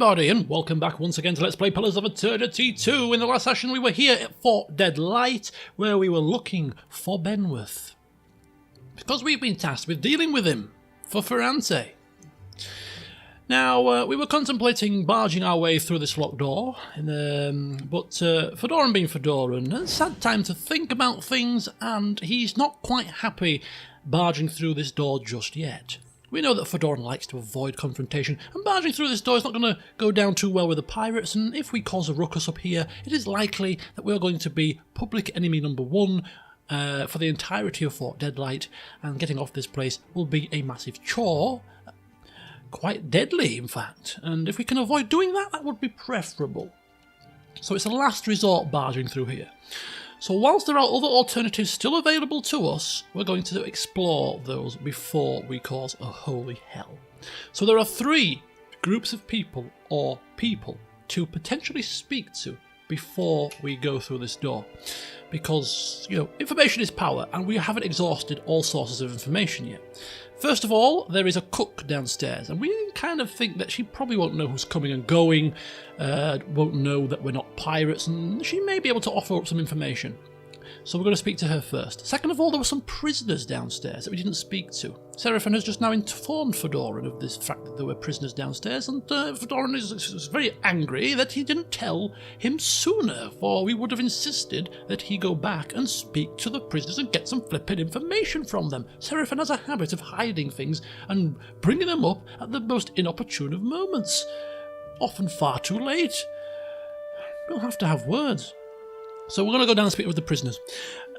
everybody, and welcome back once again to Let's Play Pillars of Eternity 2. In the last session we were here at Fort Deadlight, where we were looking for Benworth. Because we've been tasked with dealing with him for Ferrante. Now, we were contemplating barging our way through this locked door, but Fedoran being Fedoran has had time to think about things, and he's not quite happy barging through this door just yet. We know that Fedoran likes to avoid confrontation, and barging through this door is not going to go down too well with the pirates, and if we cause a ruckus up here, it is likely that we're going to be public enemy number one for the entirety of Fort Deadlight, and getting off this place will be a massive chore. Quite deadly, in fact, and if we can avoid doing that, that would be preferable. So it's a last resort barging through here. So whilst there are other alternatives still available to us, we're going to explore those before we cause a holy hell. So there are three groups of people, or people, to potentially speak to before we go through this door. Because, you know, information is power, and we haven't exhausted all sources of information yet. First of all, there is a cook downstairs, and we kind of think that she probably won't know who's coming and going, won't know that we're not pirates, and she may be able to offer up some information. So we're going to speak to her first. Second of all, there were some prisoners downstairs that we didn't speak to. Seraphin has just now informed Fedoran of this fact that there were prisoners downstairs, and Fedoran is very angry that he didn't tell him sooner, for we would have insisted that he go back and speak to the prisoners and get some flippin' information from them. Seraphin has a habit of hiding things and bringing them up at the most inopportune of moments, often far too late. We'll have to have words. So we're going to go down and speak with the prisoners.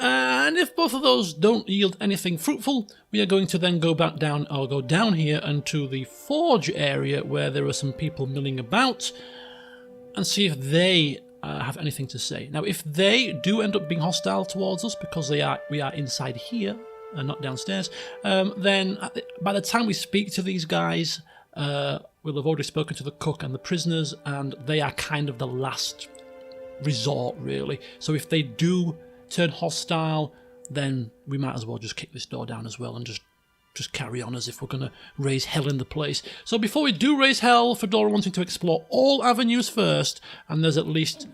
And if both of those don't yield anything fruitful, we are going to then go back down, or go down here and to the forge area where there are some people milling about, and see if they have anything to say. Now, if they do end up being hostile towards us because we are inside here and not downstairs, then by the time we speak to these guys, we'll have already spoken to the cook and the prisoners, and they are kind of the last resort, really. So if they do turn hostile, then we might as well just kick this door down as well and just carry on as if we're going to raise hell in the place. So before we do raise hell, Fedora wanting to explore all avenues first, and there's at least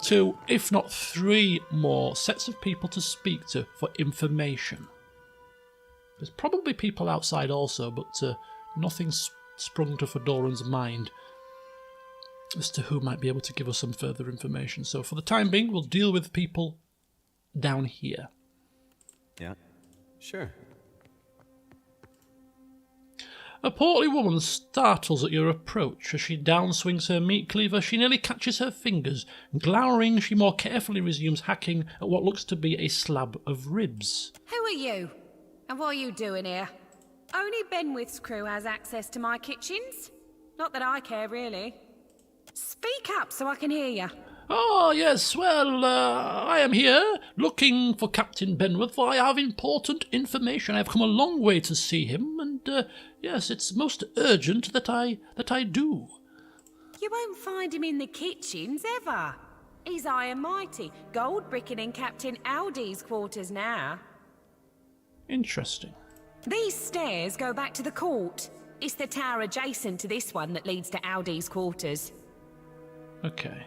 2, if not 3 more sets of people to speak to for information. There's probably people outside also, but nothing's sprung to Fedoran's mind as to who might be able to give us some further information. So for the time being, we'll deal with people down here. Yeah, sure. A portly woman startles at your approach. As she downswings her meat cleaver, she nearly catches her fingers. Glowering, she more carefully resumes hacking at what looks to be a slab of ribs. Who are you? And what are you doing here? Only Benworth's crew has access to my kitchens. Not that I care, really. Speak up so I can hear you. Oh, yes, well, I am here looking for Captain Benworth, for I have important information. I have come a long way to see him, and, yes, it's most urgent that I do. You won't find him in the kitchens, ever. He's high and mighty, gold bricking in Captain Aldi's quarters now. Interesting. These stairs go back to the court. It's the tower adjacent to this one that leads to Aldi's quarters. Okay.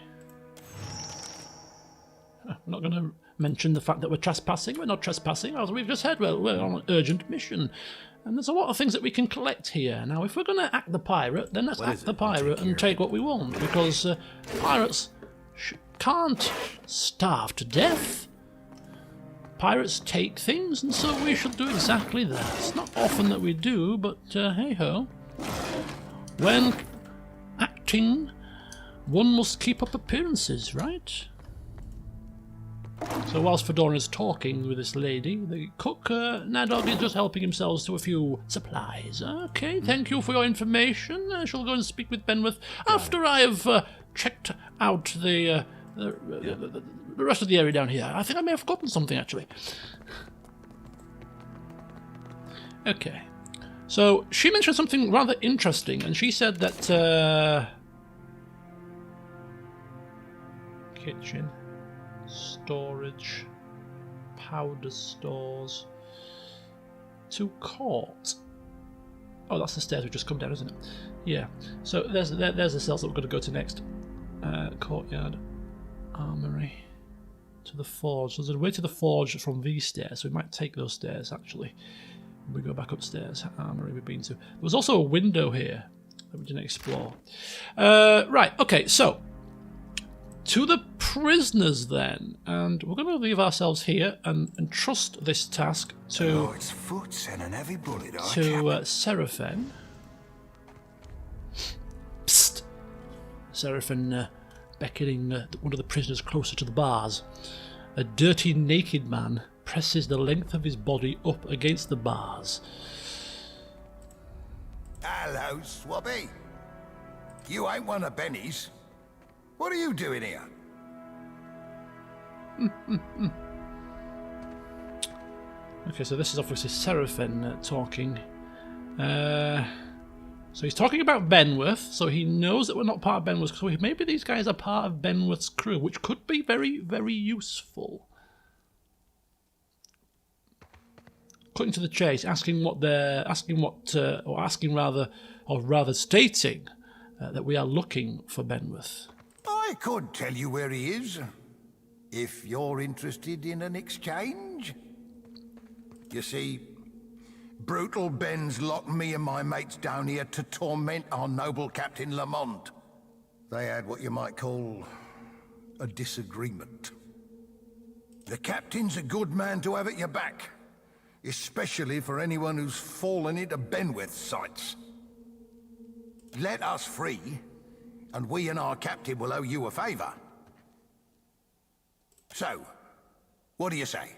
We're not going to mention the fact that we're trespassing. We're not trespassing, as we've just said. Well, we're on an urgent mission. And there's a lot of things that we can collect here. Now, if we're going to act the pirate, then let's act the pirate and take what we want. Because pirates can't starve to death. Pirates take things, and so we should do exactly that. It's not often that we do, but hey-ho. When acting, one must keep up appearances, right? So whilst Fedoran is talking with this lady, the cook, Nadog, is just helping himself to a few supplies. Okay, thank you for your information. I shall go and speak with Benworth after I have checked out the rest of the area down here. I think I may have forgotten something, actually. Okay. So she mentioned something rather interesting, and she said that kitchen, storage, powder stores, to court. Oh, that's the stairs we just come down, isn't it? Yeah. So there's the cells that we're going to go to next. Courtyard, armory, to the forge. So there's a way to the forge from these stairs, so we might take those stairs actually. We go back upstairs. Armory we've been to. There was also a window here that we didn't explore. Right. Okay. So to the prisoners then, and we're going to leave ourselves here and trust this task to Seraphin. Psst. Seraphin beckoning one of the prisoners closer to the bars. A dirty, naked man presses the length of his body up against the bars. Hello, Swabby. You ain't one of Benny's. What are you doing here? Okay, so this is obviously Seraphin talking. So he's talking about Benworth, so he knows that we're not part of Benworth's crew. Maybe these guys are part of Benworth's crew, which could be very, very useful. Cutting to the chase, stating that we are looking for Benworth. I could tell you where he is, if you're interested in an exchange. You see, Brutal Ben's locked me and my mates down here to torment our noble Captain Lamont. They had what you might call a disagreement. The Captain's a good man to have at your back, especially for anyone who's fallen into Benworth's sights. Let us free, and we and our Captain will owe you a favor. So, what do you say?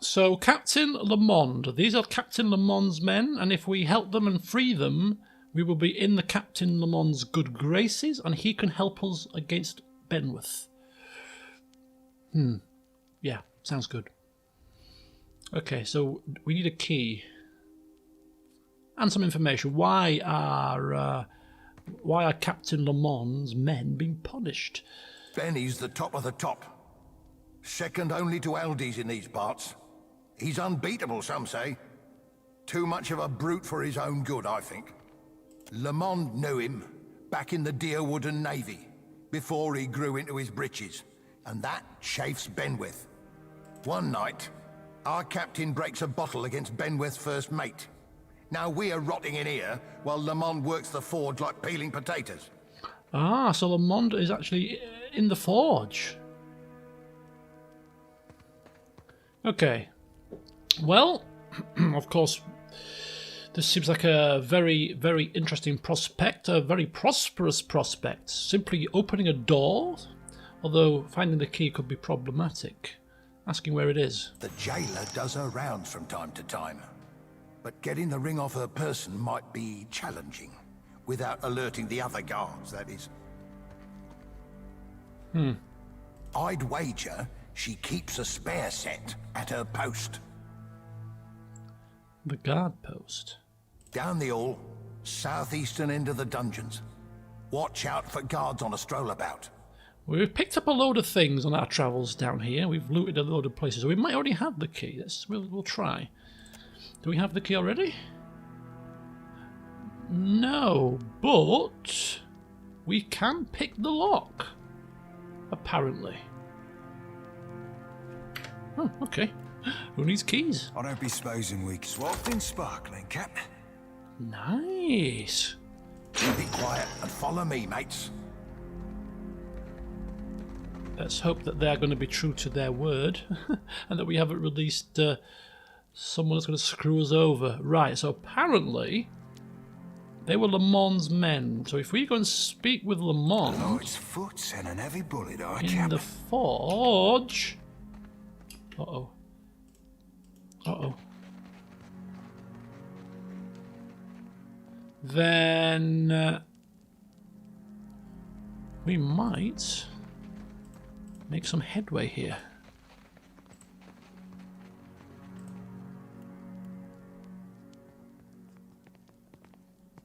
So Captain Lamond, these are Captain Lamond's men, and if we help them and free them, we will be in the Captain Lamond's good graces, and he can help us against Benworth. Yeah, sounds good. Okay, so we need a key and some information. Why are Captain Lamond's men being punished? Benny's the top of the top. Second only to Aldi's in these parts. He's unbeatable, some say. Too much of a brute for his own good, I think. Lamond knew him back in the Deerwooden Navy, before he grew into his britches, and that chafes Benworth. One night, our captain breaks a bottle against Benworth's first mate. Now we're rotting in here, while Lamond works the forge like peeling potatoes. Ah, so Lamond is actually in the forge. Okay. Well, of course, this seems like a very, very interesting prospect, a very prosperous prospect. Simply opening a door, although finding the key could be problematic. Asking where it is. The jailer does her rounds from time to time, but getting the ring off her person might be challenging, without alerting the other guards, that is. I'd wager she keeps a spare set at her post. The guard post. Down the hall, southeastern end of the dungeons. Watch out for guards on a stroll about. We've picked up a load of things on our travels down here. We've looted a load of places. So we might already have the key. We'll try. Do we have the key already? No, but we can pick the lock. Apparently. Oh, okay. Who needs keys? I don't be supposing we swapped in sparkling, Cap. Nice. Be quiet and follow me, mates. Let's hope that they're going to be true to their word and that we haven't released someone that's going to screw us over. Right, so apparently they were Lamond's men. So if we go and speak with Lamond Oh, it's foot and an heavy bullet, in the forge... Uh-oh. Uh-oh. Then we might make some headway here.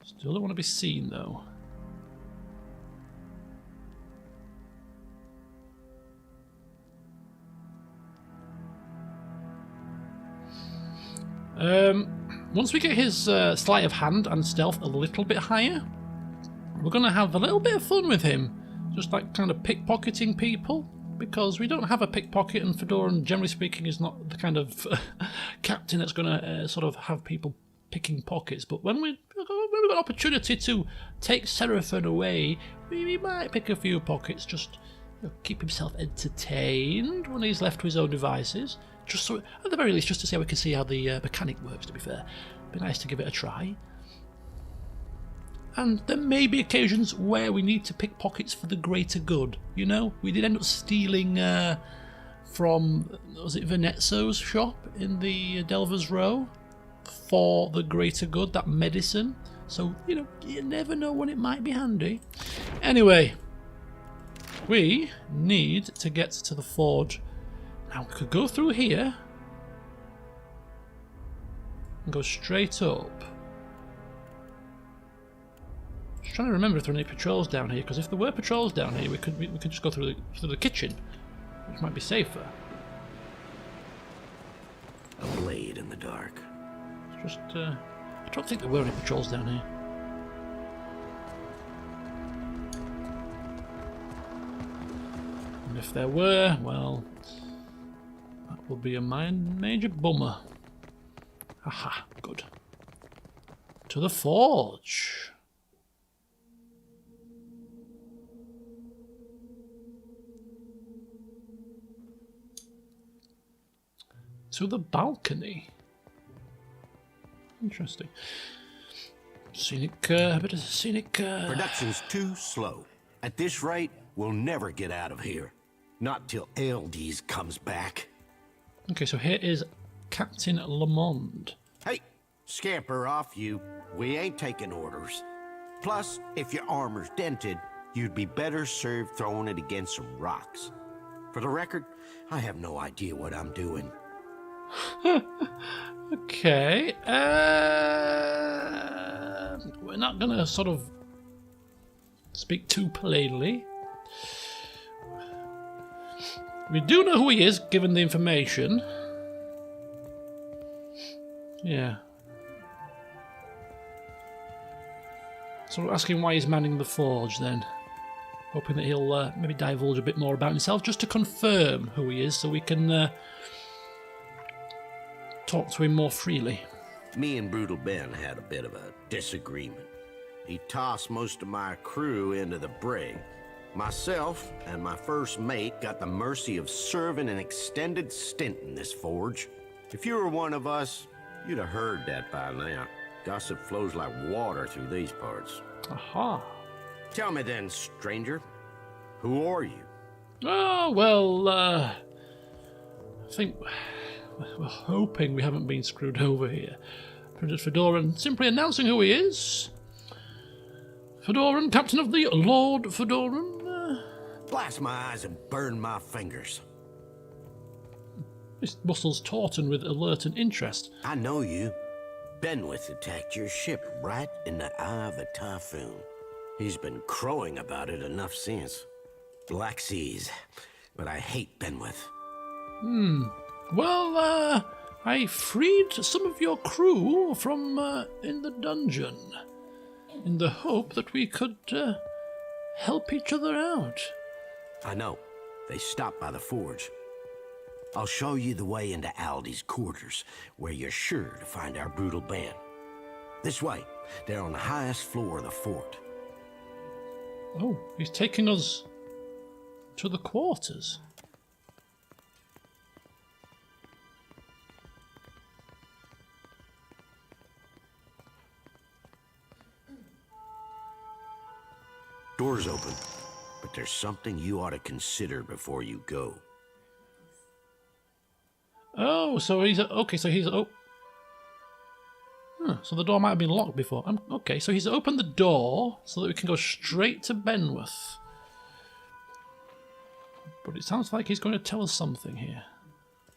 Still don't want to be seen though. Once we get his sleight of hand and stealth a little bit higher, we're going to have a little bit of fun with him. Just like kind of pickpocketing people. Because we don't have a pickpocket, and Fedoran, generally speaking, is not the kind of captain that's going to sort of have people picking pockets. But when we've got an opportunity to take Seraphon away, we might pick a few pockets, just keep himself entertained when he's left to his own devices. Just so, at the very least, just to see how we can see how the mechanic works, to be fair. Be nice to give it a try. And there may be occasions where we need to pick pockets for the greater good. You know, we did end up stealing from, was it Venezzo's shop in the Delver's Row for the greater good, that medicine. So, you know, you never know when it might be handy. Anyway, we need to get to the forge. Now, we could go through here and go straight up. Just trying to remember if there are any patrols down here, because if there were patrols down here, we could just go through the kitchen, which might be safer. A blade in the dark. It's just, I don't think there were any patrols down here. And if there were, well, that would be a major bummer. Aha, good. To the forge. To the balcony. Interesting. Scenic, a bit of scenic. Production's too slow. At this rate, we'll never get out of here. Not till Eldes comes back. Okay, so here is Captain Lamond. Hey, scamper off you. We ain't taking orders. Plus, if your armor's dented, you'd be better served throwing it against some rocks. For the record, I have no idea what I'm doing. Okay, we're not gonna sort of speak too plainly. We do know who he is, given the information. Yeah. So we're asking why he's manning the forge then. Hoping that he'll maybe divulge a bit more about himself, just to confirm who he is, so we can talk to him more freely. Me and Brutal Ben had a bit of a disagreement. He tossed most of my crew into the brig. Myself and my first mate got the mercy of serving an extended stint in this forge. If you were one of us, you'd have heard that by now. Gossip flows like water through these parts. Aha. Tell me then, stranger, who are you? Oh, well, I think we're hoping we haven't been screwed over here. Prince Fedoran simply announcing who he is. Fedoran, captain of the Lord Fedoran. Blast my eyes and burn my fingers. His muscles tauten with alert and interest. I know you. Benworth attacked your ship right in the eye of a typhoon. He's been crowing about it enough since. Black Seas, but I hate Benworth. Well, I freed some of your crew from in the dungeon, in the hope that we could help each other out. I know. They stopped by the forge. I'll show you the way into Aldi's quarters, where you're sure to find our brutal band. This way. They're on the highest floor of the fort. Oh, he's taking us to the quarters. Door's open, but there's something you ought to consider before you go. Oh, so he's okay. So he's so the door might have been locked before. Okay, so he's opened the door so that we can go straight to Benworth. But it sounds like he's going to tell us something here.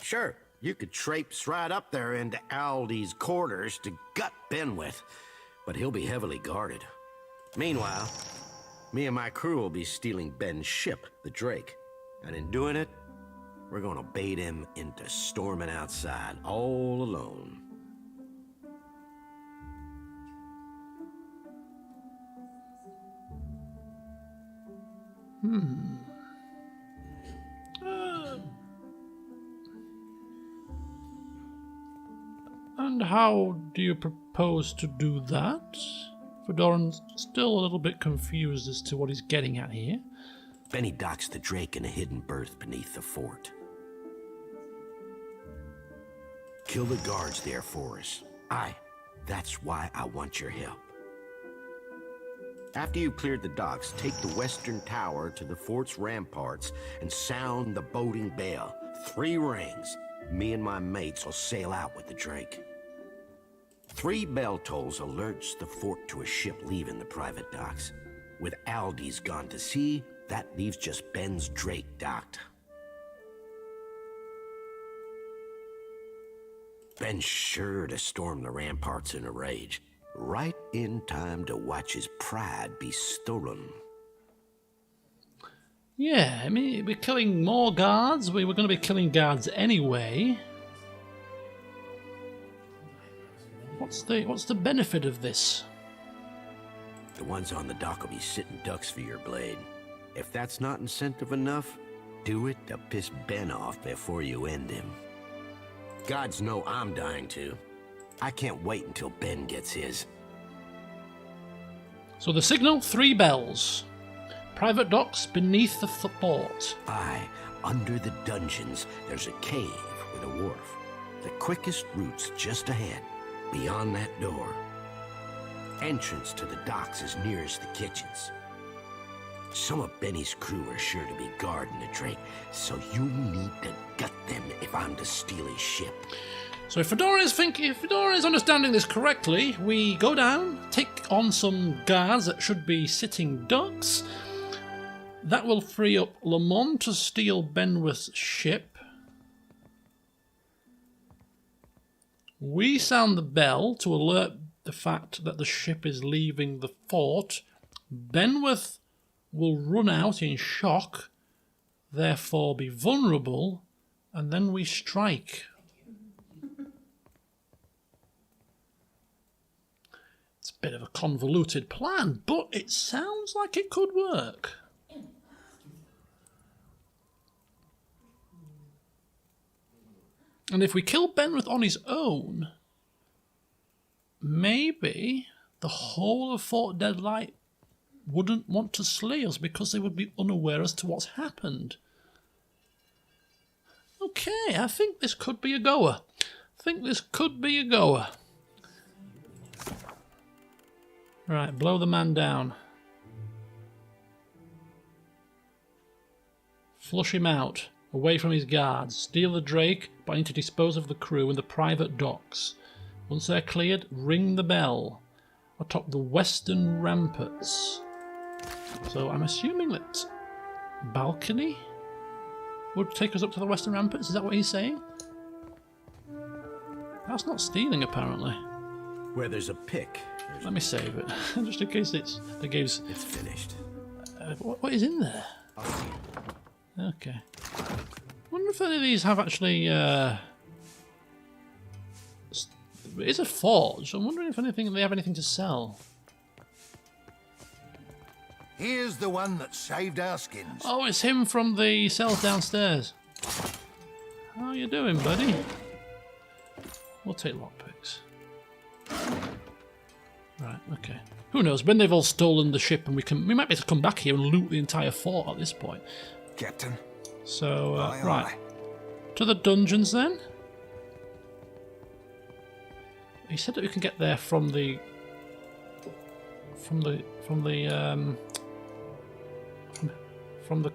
Sure, you could traipse right up there into Aldi's quarters to gut Benworth, but he'll be heavily guarded. Meanwhile, me and my crew will be stealing Ben's ship, the Drake. And in doing it, we're gonna bait him into storming outside all alone. And how do you propose to do that? Fedoran's still a little bit confused as to what he's getting at here. Benny docks the Drake in a hidden berth beneath the fort. Kill the guards there for us. Aye, that's why I want your help. After you've cleared the docks, take the western tower to the fort's ramparts and sound the boating bell. 3 rings. Me and my mates will sail out with the Drake. 3 bell tolls alerts the fort to a ship leaving the private docks. With Aldi's gone to sea, that leaves just Ben's Drake docked. Ben's sure to storm the ramparts in a rage, right in time to watch his pride be stolen. Yeah, I mean, we're killing more guards. We were going to be killing guards anyway. What's the benefit of this? The ones on the dock will be sitting ducks for your blade. If that's not incentive enough, do it to piss Ben off before you end him. Gods know I'm dying to. I can't wait until Ben gets his. So the signal, 3 bells. Private docks beneath the fort. Aye, under the dungeons, there's a cave with a wharf. The quickest route's just ahead, beyond that door. Entrance to the docks is nearest the kitchens. Some of Benny's crew are sure to be guarding the Drake, so you need to gut them if I'm to steal his ship. So if Fedoran is understanding this correctly, we go down, take on some guards that should be sitting ducks. That will free up Lamont to steal Benworth's ship. We sound the bell to alert the fact that the ship is leaving the fort. Benworth will run out in shock, therefore be vulnerable, and then we strike. It's a bit of a convoluted plan, but it sounds like it could work. And if we kill Benworth on his own, maybe the whole of Fort Deadlight wouldn't want to slay us because they would be unaware as to what's happened. Okay, I think this could be a goer. Right, blow the man down. Flush him out, away from his guards. Steal the Drake, but I need to dispose of the crew in the private docks. Once they're cleared, ring the bell atop the western ramparts. So I'm assuming that balcony would take us up to the western ramparts. Is that what he's saying? That's not stealing, apparently. Where there's a pick. Let me save it, just in case it's the game's... It's finished. What is in there? Okay. Wonder if any of these have actually... It is a forge. I'm wondering if they have anything to sell. Here's the one that saved our skins. Oh, it's him from the cells downstairs. How you doing, buddy? We'll take lockpicks. Right, okay. Who knows? When they've all stolen the ship, and we might be able to come back here and loot the entire fort at this point. Captain. So, Aye, right. aye. To the dungeons then. He said that we can get there from the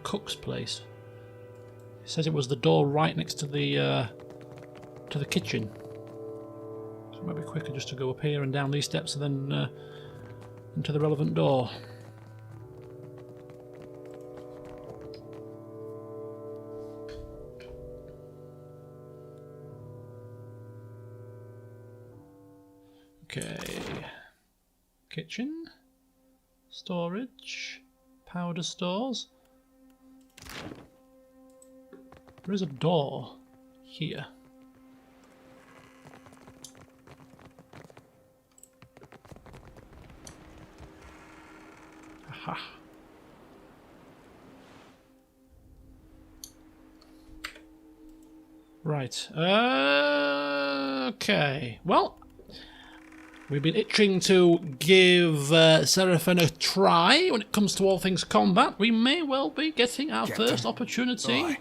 cook's place. He says it was the door right next to the kitchen. So it might be quicker just to go up here and down these steps and then into the relevant door. Okay. Kitchen. Storage. Powder stores. There is a door here. Aha. Right. Okay. Well, we've been itching to give Seraphim a try when it comes to all things combat. We may well be getting our first opportunity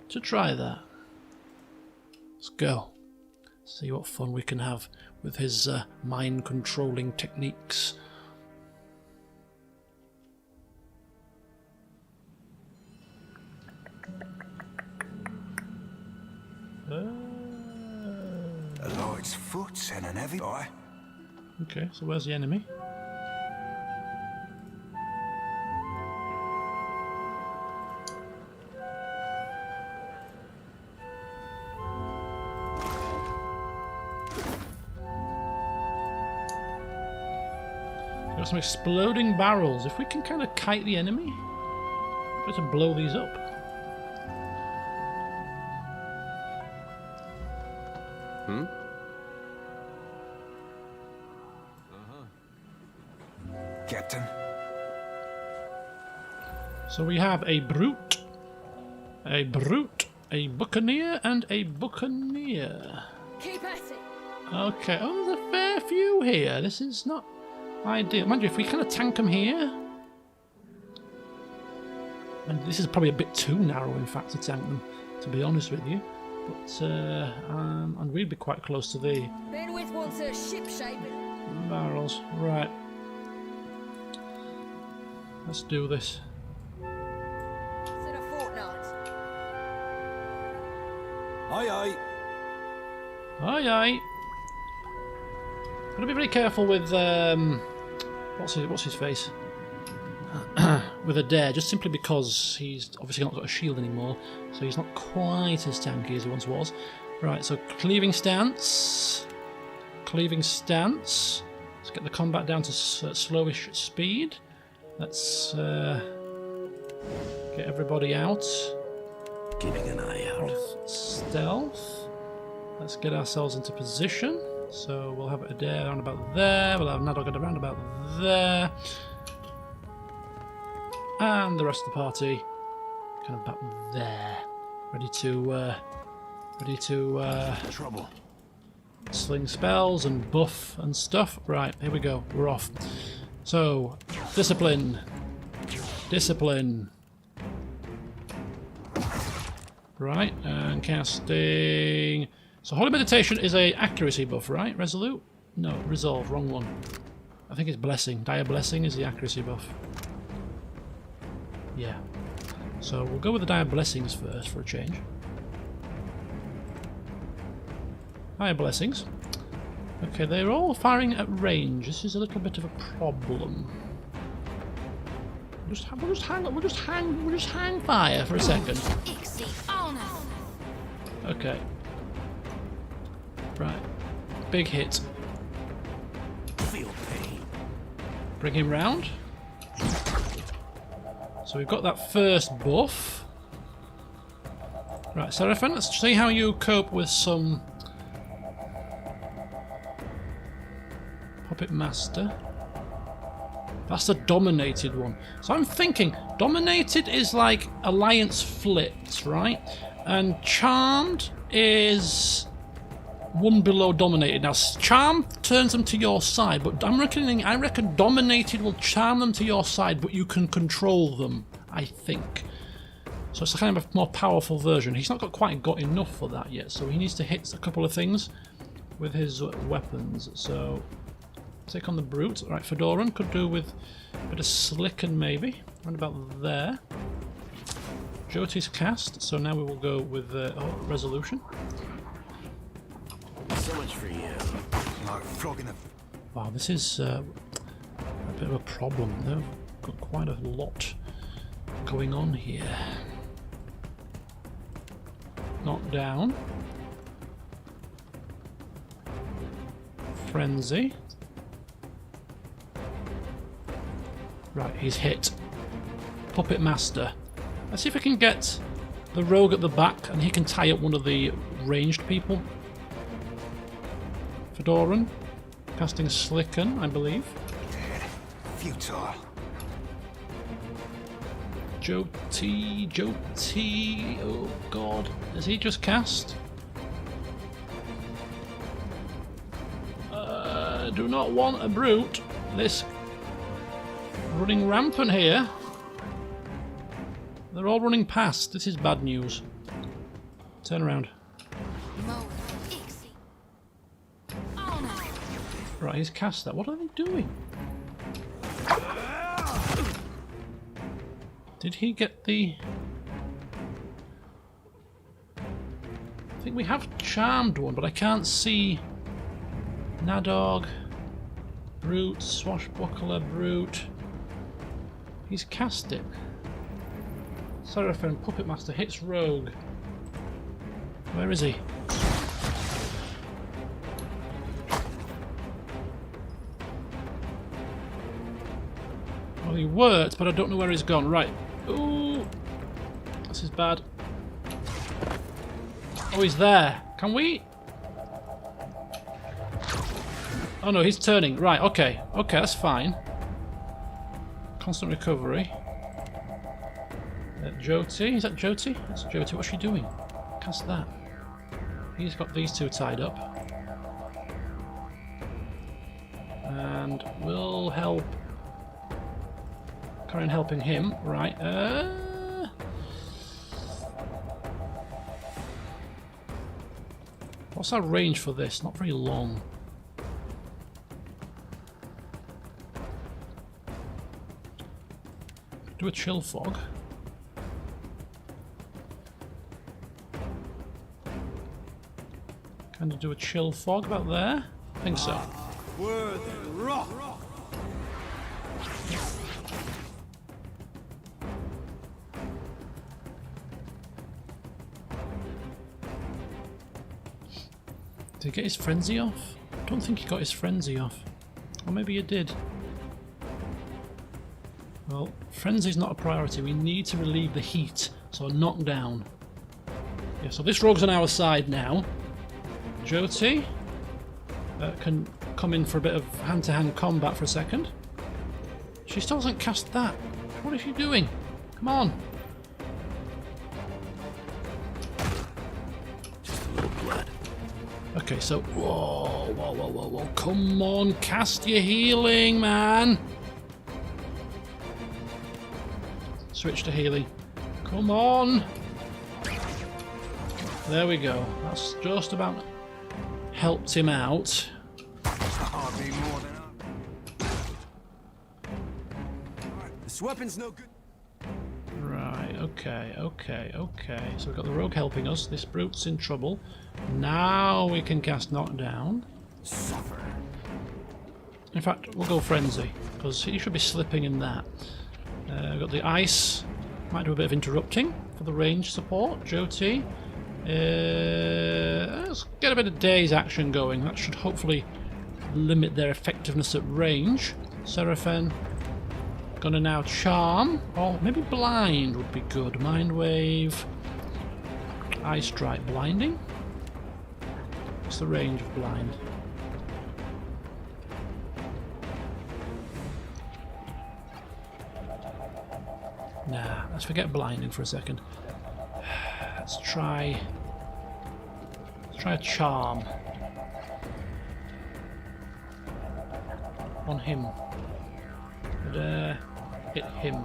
to try that. Let's go. See what fun we can have with his mind-controlling techniques. A light's foot and an heavy eye. Okay, so where's the enemy? Got some exploding barrels. If we can kind of kite the enemy, we're to blow these up. Captain. So we have a brute, a buccaneer, and a buccaneer. Keep at it. Okay, oh, there's a fair few here. This is not ideal. Mind you, if we kind of tank them here... And this is probably a bit too narrow, in fact, to tank them, to be honest with you. But, and we'd be quite close to the... Benworth wants a ship shaping. barrels. Right. Let's do this. Said a fortnight. Aye, aye. Aye, aye. Gotta be very careful with what's his face? With Adair, just simply because he's obviously not got a shield anymore, so he's not quite as tanky as he once was. Right, so cleaving stance. Cleaving stance. Let's get the combat down to slowish speed. Let's get everybody out. Keeping an eye out. Of stealth. Let's get ourselves into position. So we'll have Adair around about there. We'll have Nadog around about there. And the rest of the party kind of about there. Ready to Trouble. sling spells and buff and stuff. Right, here we go. We're off. So, discipline. Discipline. Right, and casting... So Holy Meditation is a accuracy buff, right? Resolute? No, Resolve, wrong one. I think it's Blessing. Dire Blessing is the accuracy buff. Yeah. So we'll go with the Dire Blessings first for a change. Dire Blessings. Okay, they're all firing at range. This is a little bit of a problem. We'll just hang fire for a second. Okay. Right. Big hit. Feel pain. Bring him round. So we've got that first buff. Right, Seraphim, let's see how you cope with some... Puppet Master. That's the dominated one. So I'm thinking, dominated is like alliance flipped, right? And charmed is one below dominated. Now, charm turns them to your side, but I reckon dominated will charm them to your side, but you can control them, I think. So it's a kind of a more powerful version. He's not quite got enough for that yet, so he needs to hit a couple of things with his weapons. So take on the brute. Right, Fedoran could do with a bit of slicken maybe. Right about there. Jyoti's cast, so now we will go with resolution. So much for you. Like flogging a... Wow, this is a bit of a problem. They've got quite a lot going on here. Knock down. Frenzy. Right, he's hit. Puppet Master. Let's see if we can get the rogue at the back and he can tie up one of the ranged people. Fedoran. Casting Slicken, I believe. Dead. Futile. Jyoti. Oh god. Has he just cast? do not want a brute. This running rampant here. They're all running past. This is bad news. Turn around. Right, he's cast that. What are they doing? Did he get the... I think we have charmed one, but I can't see... Nadog, Brute, Swashbuckler, Brute. He's cast it. Seraphim, Puppet Master, hits Rogue. Where is he? Well, he worked, but I don't know where he's gone. Right. Ooh. This is bad. Oh, he's there. Can we... Oh no, he's turning. Right, okay. Okay, that's fine. Constant recovery. Jyoti. Is that Jyoti? That's Jyoti. What's she doing? Cast that. He's got these two tied up. And we'll help... Carry on helping him. Right. What's our range for this? Not very long. Do a chill fog. Kind of do a chill fog about there. I think so. Did he get his frenzy off? I don't think he got his frenzy off. Or maybe he did. Well, frenzy's not a priority. We need to relieve the heat, so knock down. Yeah, so this rogue's on our side now. Jyoti can come in for a bit of hand-to-hand combat for a second. She still hasn't cast that. What is she doing? Come on. Just a little blood. Okay, so whoa, come on, cast your healing, man. Switch to healing. Come on. There we go. That's just about helped him out. This weapon's no good. Right, okay. So we've got the rogue helping us. This brute's in trouble. Now we can cast knockdown. Suffer. In fact, we'll go frenzy, because he should be slipping in that. We've got the ice. Might do a bit of interrupting for the range support. Jyoti. Let's get a bit of daze action going. That should hopefully limit their effectiveness at range. Seraphim. Gonna now charm. Or maybe blind would be good. Mind wave. Eye strike. Blinding. What's the range of blind? Nah, let's forget blinding for a second. Let's try a charm on him. And, hit him.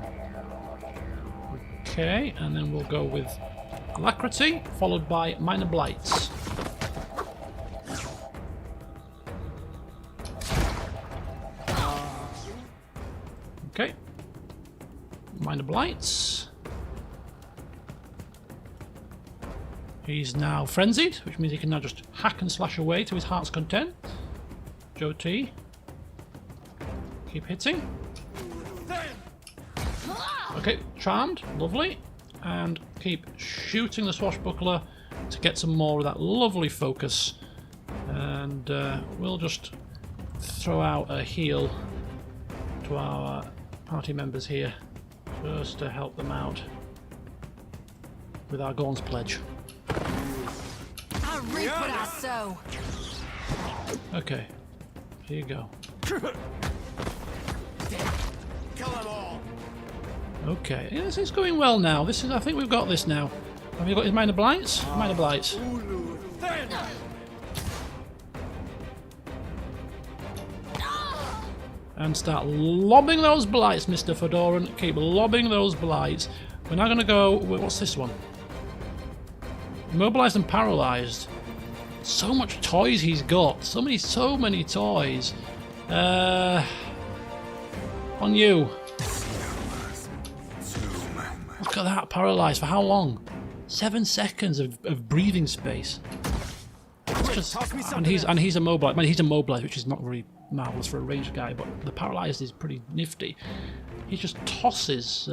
Okay, and then we'll go with alacrity, followed by minor blights. Okay. Minor blights. He's now frenzied, which means he can now just hack and slash away to his heart's content. Jyoti. Keep hitting. Okay, charmed. Lovely. And keep shooting the swashbuckler to get some more of that lovely focus. And we'll just throw out a heal to our party members here, just to help them out with our Gorn's pledge. I reap what I sow. Okay, here you go. Kill them all. Okay, yeah, this is going well now. This is, I think we've got this now. Have you got his minor blights? Minor blights. And start lobbing those blights, Mr. Fedoran. Keep lobbing those blights. We're now going to go... What's this one? Immobilized and paralyzed. So much toys he's got. So many toys. On you. Look at that, paralyzed. For how long? 7 seconds of breathing space. It's just, and he's immobilized. He's immobilized, which is not very marvelous for a ranged guy, but the paralyzed is pretty nifty. He just tosses.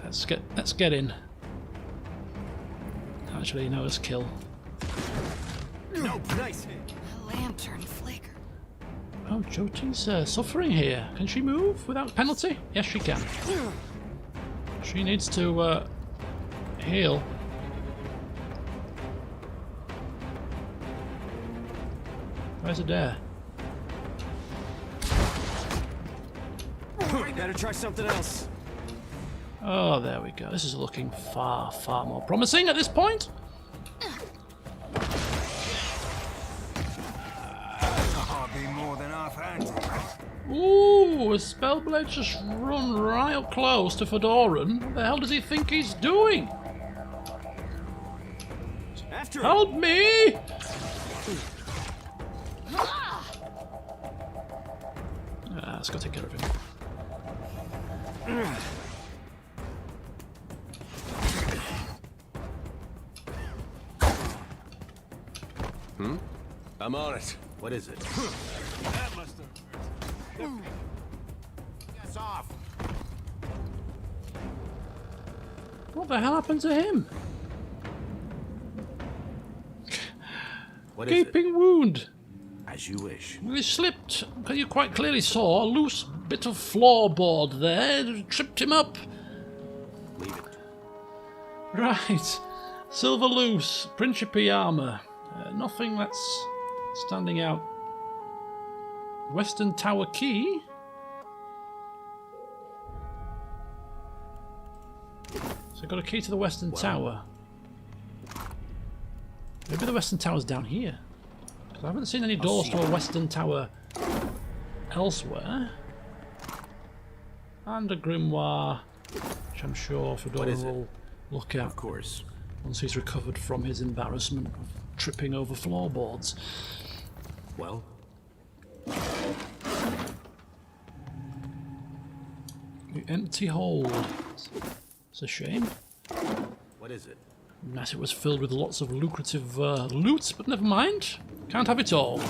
Let's get in. Actually, no, let's kill. No, nice. A lantern flicker. Oh, Joti's suffering here. Can she move without penalty? Yes, she can. She needs to heal. Where's Adair? Better try something else. Oh, there we go. This is looking far, far more promising at this point. Hardly more than half-handed. Ooh, a Spellblade just run right up close to Fedoran. What the hell does he think he's doing? After Help me! Let's go take care of him. I'm on it. What is it? That must have. Yes, off. What the hell happened to him? What is it? Gaping wound. As you wish. He slipped. You quite clearly saw a loose bit of floorboard there. It tripped him up. Leave it. Right. Silver loose. Principe armor. Nothing that's standing out. Western Tower key. So I got a key to the Western Tower. Maybe the Western Tower's down here. Because I haven't seen any doors to a Western Tower elsewhere. And a grimoire, which I'm sure Fedoran will look at. Of course. Once he's recovered from his embarrassment of tripping over floorboards. Well, The empty hold. It's a shame. what is it? Unless it was filled with lots of lucrative loot, but never mind. Can't have it all.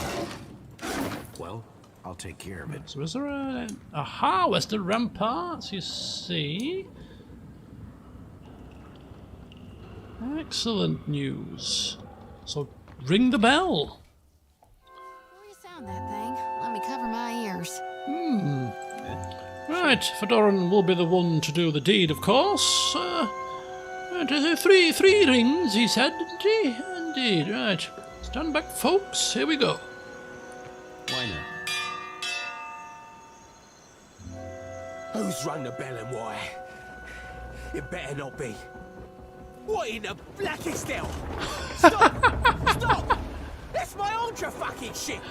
Well, I'll take care of it. So is there a... Aha! Western ramparts, you see. Excellent news. So ring the bell. Before you sound that thing, let me cover my ears. Right, Fedoran will be the one to do the deed, of course. Three rings, he said, didn't he? Indeed, right. Stand back, folks. Here we go. Why not? Who's rung the bell and why? It better not be. What in the blackest hell? Stop! Stop! That's my ultra fucking ship!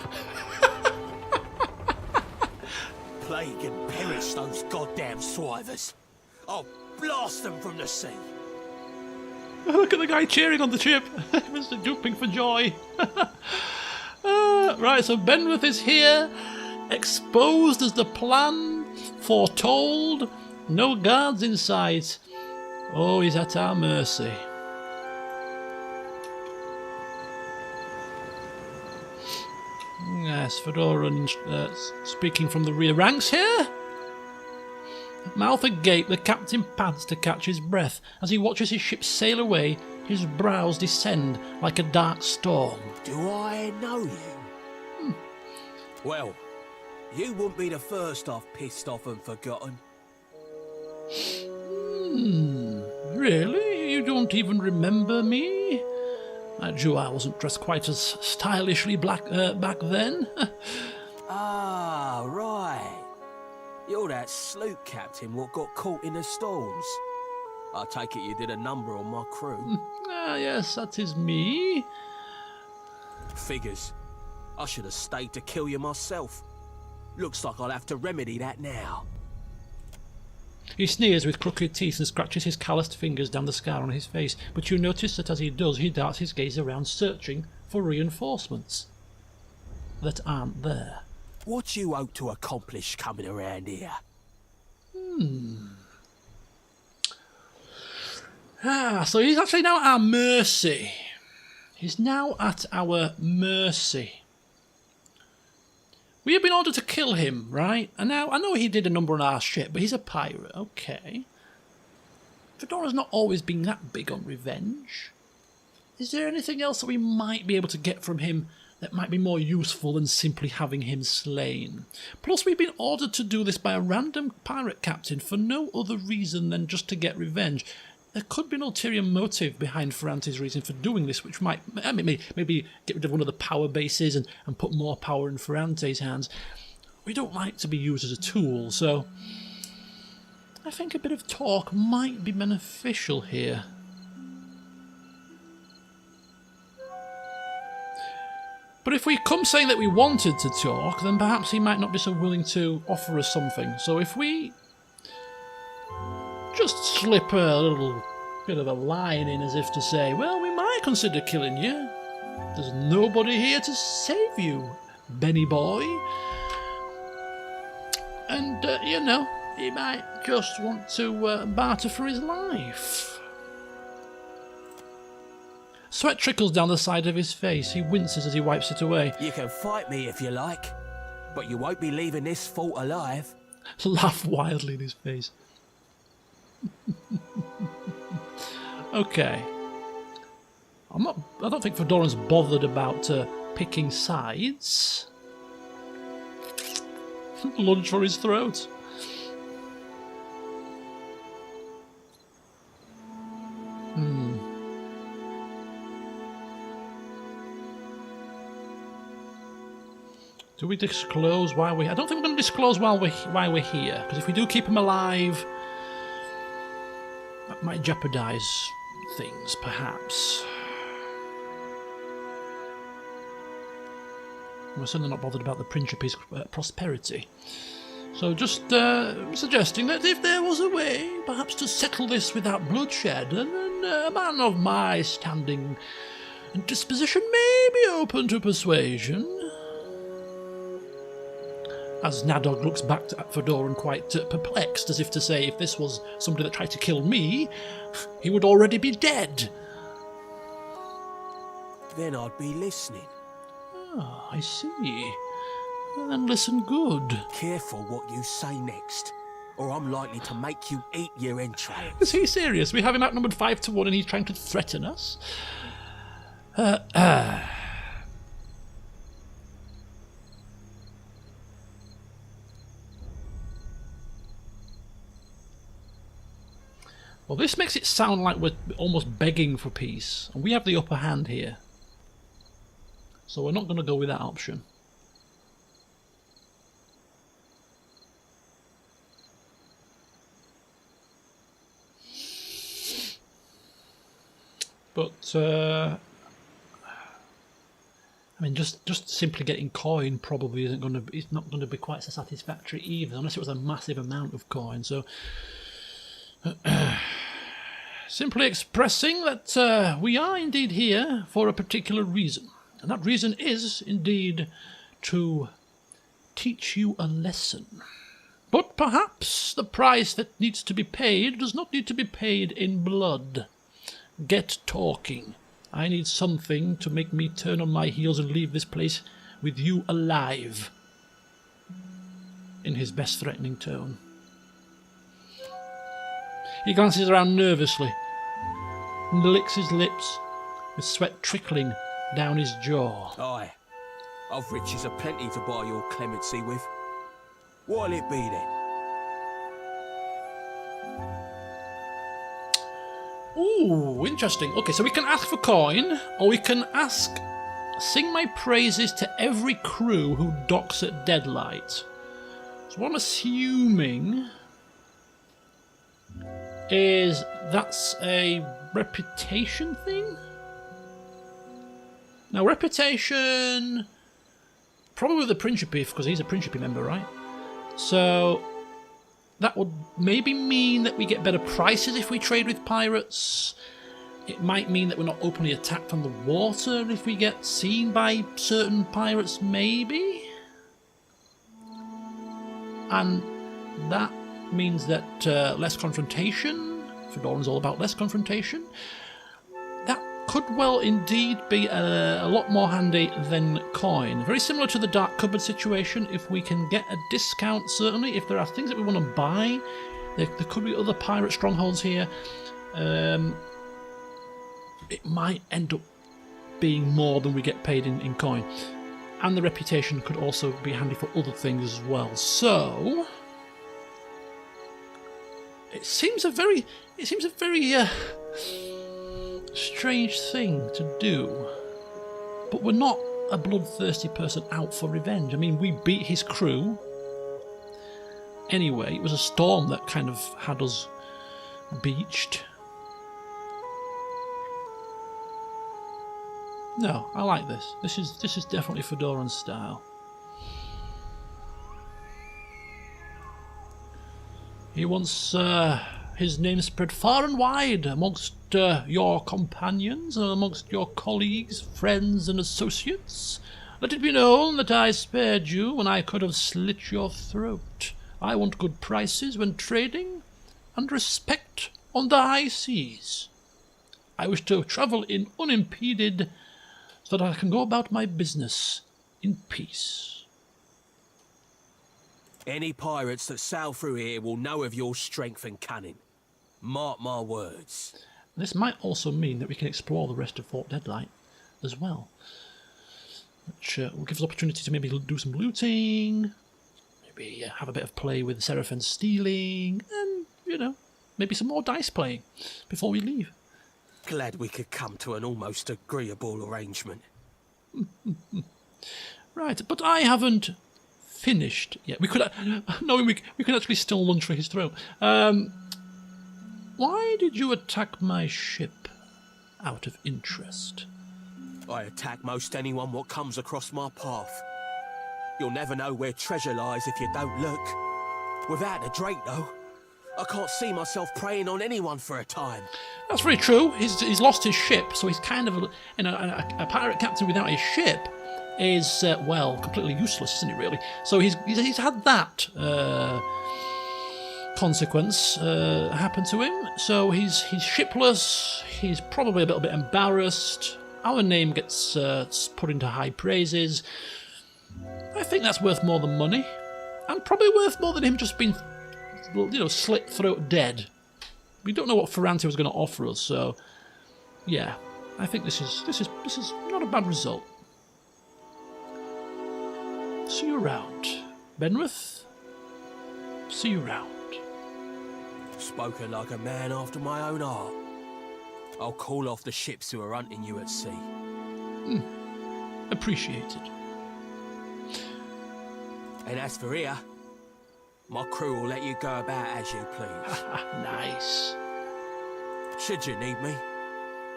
Plague and perish those goddamn swivers. I'll blast them from the sea. Look at the guy cheering on the ship. He was jumping for joy. Right, so Benworth is here. Exposed as the plan. Foretold. No guards in sight. Oh, he's at our mercy. Yes, Fedoran speaking from the rear ranks here. Mouth agape, the captain pants to catch his breath. As he watches his ship sail away, his brows descend like a dark storm. Do I know you? Well, you wouldn't be the first I've pissed off and forgotten. Really? You don't even remember me? Mind you, I wasn't dressed quite as stylishly back then. Ah, right. You're that sloop captain what got caught in the storms. I take it you did a number on my crew. Ah, yes, that is me. Figures. I should have stayed to kill you myself. Looks like I'll have to remedy that now. He sneers with crooked teeth and scratches his calloused fingers down the scar on his face, but you notice that as he does, he darts his gaze around, searching for reinforcements that aren't there. What you hope to accomplish coming around here? So he's actually now at our mercy. He's now at our mercy. We have been ordered to kill him, right? And now, I know he did a number on our ship, but he's a pirate, okay. Fedoran's not always been that big on revenge. Is there anything else that we might be able to get from him that might be more useful than simply having him slain? Plus, we've been ordered to do this by a random pirate captain for no other reason than just to get revenge. There could be an ulterior motive behind Ferrante's reason for doing this, which might maybe get rid of one of the power bases and put more power in Ferrante's hands. We don't like to be used as a tool, so I think a bit of talk might be beneficial here. But if we come saying that we wanted to talk, then perhaps he might not be so willing to offer us something. So if we just slip a little bit of a line in as if to say, well, we might consider killing you. There's nobody here to save you, Benny boy. And, you know, he might just want to barter for his life. Sweat trickles down the side of his face. He winces as he wipes it away. You can fight me if you like, but you won't be leaving this fort alive. Laugh wildly in his face. Okay. I don't think Fedoran's bothered about picking sides. Lunge for his throat. Do we disclose why we're here? I don't think we're going to disclose why we're here, because if we do keep him alive, that might jeopardise things, perhaps. We're certainly not bothered about the Principe's prosperity. So just suggesting that if there was a way, perhaps to settle this without bloodshed, then a man of my standing and disposition may be open to persuasion. As Nadog looks back at Fedoran quite perplexed, as if to say, if this was somebody that tried to kill me, he would already be dead. Then I'd be listening. Ah, I see. Well, then listen good. Careful what you say next, or I'm likely to make you eat your entrails. Is he serious? We have him outnumbered 5-1 and he's trying to threaten us? Well, this makes it sound like we're almost begging for peace, and we have the upper hand here. So we're not going to go with that option. But, I mean, just simply getting coin probably isn't going to, it's not going to be quite so satisfactory either, unless it was a massive amount of coin, so... simply expressing that we are indeed here for a particular reason. And that reason is, indeed, to teach you a lesson. But perhaps the price that needs to be paid does not need to be paid in blood. Get talking. I need something to make me turn on my heels and leave this place with you alive. In his best threatening tone. He glances around nervously and licks his lips with sweat trickling down his jaw. Aye, I've riches aplenty to buy your clemency with. What'll it be then? Ooh, interesting. Okay, so we can ask for coin, or we can ask, sing my praises to every crew who docks at deadlight. So what I'm assuming is that's a reputation thing? Now, reputation... Probably the Principe, because he's a Principe member, right? So... That would maybe mean that we get better prices if we trade with pirates. It might mean that we're not openly attacked on the water if we get seen by certain pirates, maybe? And that means that less confrontation. Fedoran's all about less confrontation. That could well indeed be a lot more handy than coin. Very similar to the Dark Cupboard situation. If we can get a discount, certainly, if there are things that we want to buy, there could be other pirate strongholds here. It might end up being more than we get paid in coin. And the reputation could also be handy for other things as well. So it seems a very strange thing to do. But we're not a bloodthirsty person out for revenge. I mean, we beat his crew. Anyway, it was a storm that kind of had us beached. No, I like this. This is definitely Fedoran's style. He wants his name spread far and wide amongst your companions and amongst your colleagues, friends and associates. Let it be known that I spared you when I could have slit your throat. I want good prices when trading and respect on the high seas. I wish to travel in unimpeded so that I can go about my business in peace. Any pirates that sail through here will know of your strength and cunning. Mark my words. This might also mean that we can explore the rest of Fort Deadlight as well, which will give us opportunity to maybe do some looting, maybe have a bit of play with Seraphim stealing, and, you know, maybe some more dice playing before we leave. Glad we could come to an almost agreeable arrangement. Right, but I haven't finished yet. We could, knowing we can actually still lunge for his throat. Why did you attack my ship? Out of interest. I attack most anyone what comes across my path. You'll never know where treasure lies if you don't look. Without a Drake, though, I can't see myself preying on anyone for a time. That's very true. He's lost his ship, so he's kind of a pirate captain without his ship is well, completely useless, isn't it? Really. So he's had that consequence happen to him. So he's shipless. He's probably a little bit embarrassed. Our name gets put into high praises. I think that's worth more than money, and probably worth more than him just being, you know, slit throat dead. We don't know what Ferrante was going to offer us, so yeah, I think this is not a bad result. See you around, Benworth. See you around. Spoken like a man after my own heart. I'll call off the ships who are hunting you at sea. Appreciated. And as for here, my crew will let you go about as you please. Nice. Should you need me,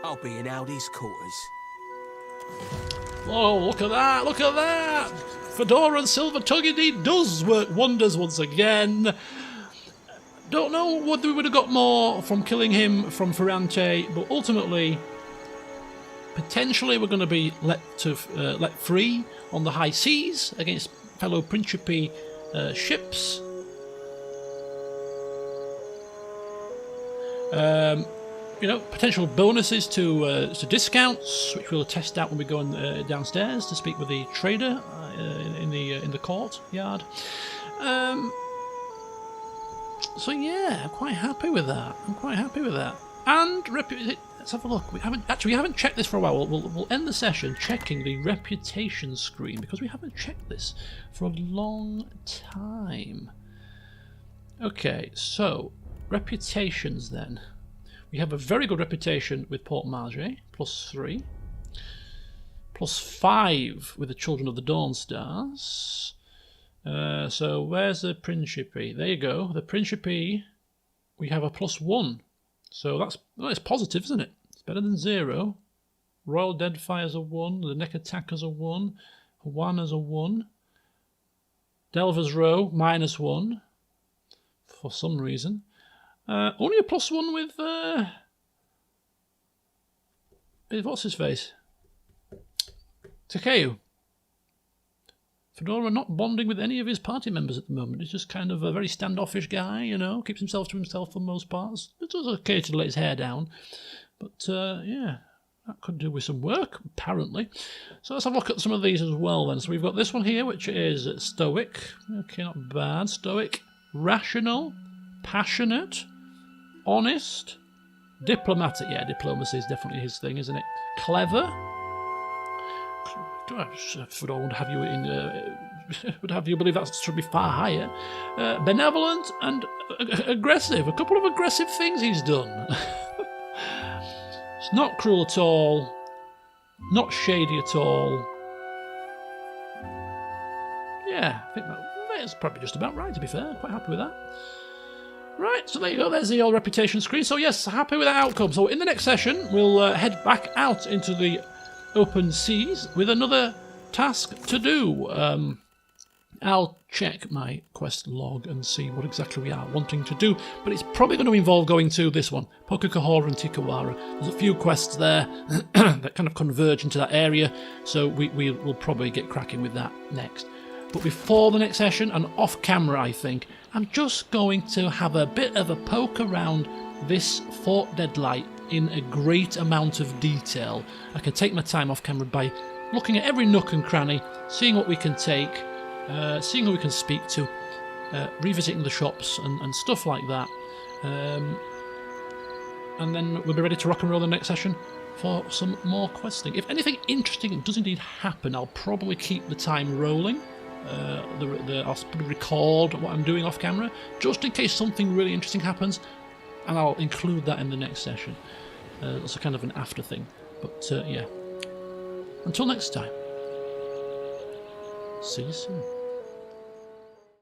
I'll be in Aldi's quarters. Oh, look at that! Look at that! Fedoran Silver Tongue indeed does work wonders once again. Don't know whether we would have got more from killing him from Ferrante, but ultimately, potentially we're going to be let free on the high seas against fellow Principe ships. You know, potential bonuses to discounts, which we'll test out when we go downstairs to speak with the trader in the courtyard. So yeah, I'm quite happy with that. And let's have a look. We haven't checked this for a while. We'll end the session checking the reputation screen because we haven't checked this for a long time. Okay, so reputations then. We have a very good reputation with Port Marge, +3. +5 with the Children of the Dawn Stars. So where's the Principe? There you go. The Principe, we have a +1. So that's positive, isn't it? It's better than 0. Royal Deadfire's a 1. The Neck Attacker's a 1. Hawana's a 1. Delver's Row, -1. For some reason. Only a +1 with what's his face? Takeo. Fedoran not bonding with any of his party members at the moment. He's just kind of a very standoffish guy, you know, keeps himself to himself for most parts. It does occasionally let his hair down. But, yeah, that could do with some work, apparently. So let's have a look at some of these as well, then. So we've got this one here, which is Stoic. Okay, not bad. Stoic. Rational. Passionate. Honest. Diplomatic. Yeah, diplomacy is definitely his thing, isn't it? Clever. Fedoran would have you would have you believe that should be far higher. Benevolent and aggressive. A couple of aggressive things he's done. It's not cruel at all. Not shady at all. Yeah, I think that's probably just about right, to be fair. Quite happy with that. Right, so there you go. There's the old reputation screen. So yes, happy with that outcome. So in the next session, we'll head back out into the open seas with another task to do. I'll check my quest log and see what exactly we are wanting to do, but it's probably going to involve going to this one, Pokakahora and Tikawara. There's a few quests there that kind of converge into that area, so we'll probably get cracking with that next. But before the next session, and off camera I think, I'm just going to have a bit of a poke around this Fort Deadlight in a great amount of detail. I can take my time off camera by looking at every nook and cranny, seeing what we can take, seeing who we can speak to, revisiting the shops and stuff like that. And then we'll be ready to rock and roll the next session for some more questing. If anything interesting does indeed happen, I'll probably keep the time rolling. I'll probably record what I'm doing off camera, just in case something really interesting happens, and I'll include that in the next session. That's a kind of an after thing. But yeah. Until next time. See you soon.